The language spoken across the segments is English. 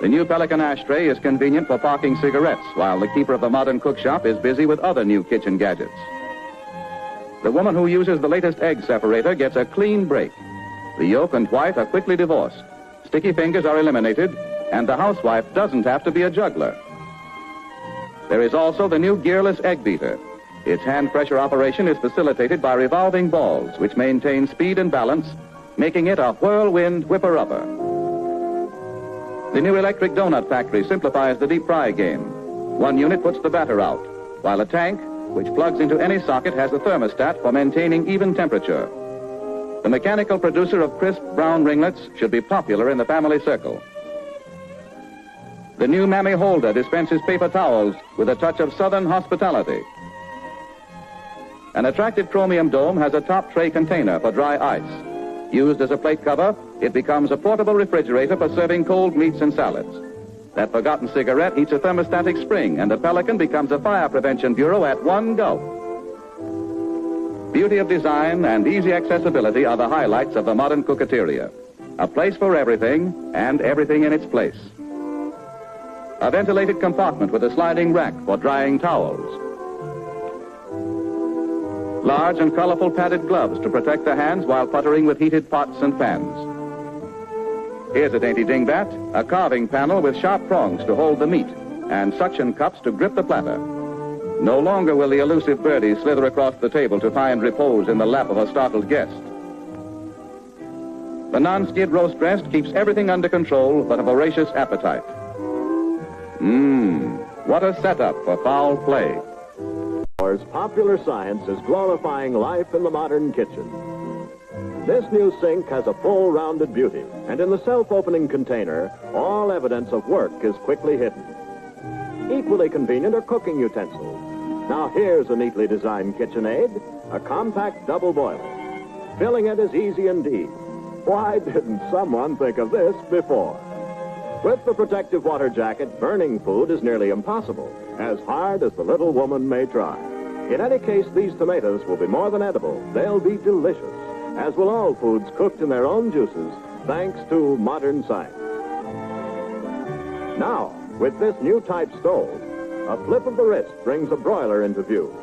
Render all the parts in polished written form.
The new Pelican ashtray is convenient for parking cigarettes, while the keeper of the modern cook shop is busy with other new kitchen gadgets. The woman who uses the latest egg separator gets a clean break. The yolk and white are quickly divorced. Sticky fingers are eliminated, and the housewife doesn't have to be a juggler. There is also the new gearless egg beater. Its hand pressure operation is facilitated by revolving balls, which maintain speed and balance, making it a whirlwind whipper-upper. The new electric donut factory simplifies the deep fry game. One unit puts the batter out, while a tank, which plugs into any socket, has a thermostat for maintaining even temperature. The mechanical producer of crisp brown ringlets should be popular in the family circle. The new Mammy Holder dispenses paper towels with a touch of southern hospitality. An attractive chromium dome has a top tray container for dry ice. Used as a plate cover, it becomes a portable refrigerator for serving cold meats and salads. That forgotten cigarette heats a thermostatic spring, and the Pelican becomes a fire prevention bureau at one gulp. Beauty of design and easy accessibility are the highlights of the modern cooketeria. A place for everything, and everything in its place. A ventilated compartment with a sliding rack for drying towels. Large and colorful padded gloves to protect the hands while puttering with heated pots and pans. Here's a dainty dingbat, a carving panel with sharp prongs to hold the meat, and suction cups to grip the platter. No longer will the elusive birdie slither across the table to find repose in the lap of a startled guest. The non-skid roast rest keeps everything under control but a voracious appetite. What a setup for foul play. Popular science is glorifying life in the modern kitchen. This new sink has a full rounded beauty, and in the self-opening container, all evidence of work is quickly hidden. Equally convenient are cooking utensils. Now here's a neatly designed KitchenAid, a compact double boiler. Filling it is easy indeed. Why didn't someone think of this before? With the protective water jacket, burning food is nearly impossible, as hard as the little woman may try. In any case, these tomatoes will be more than edible. They'll be delicious, as will all foods cooked in their own juices, thanks to modern science. Now, with this new type stove, a flip of the wrist brings a broiler into view.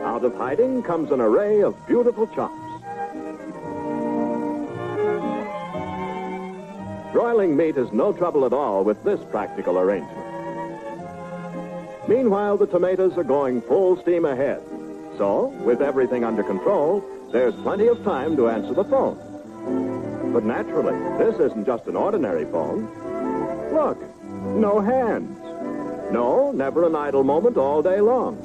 Out of hiding comes an array of beautiful chops. Broiling meat is no trouble at all with this practical arrangement. Meanwhile, the tomatoes are going full steam ahead. So, with everything under control, there's plenty of time to answer the phone. But naturally, this isn't just an ordinary phone. Look, no hands. No, never an idle moment all day long.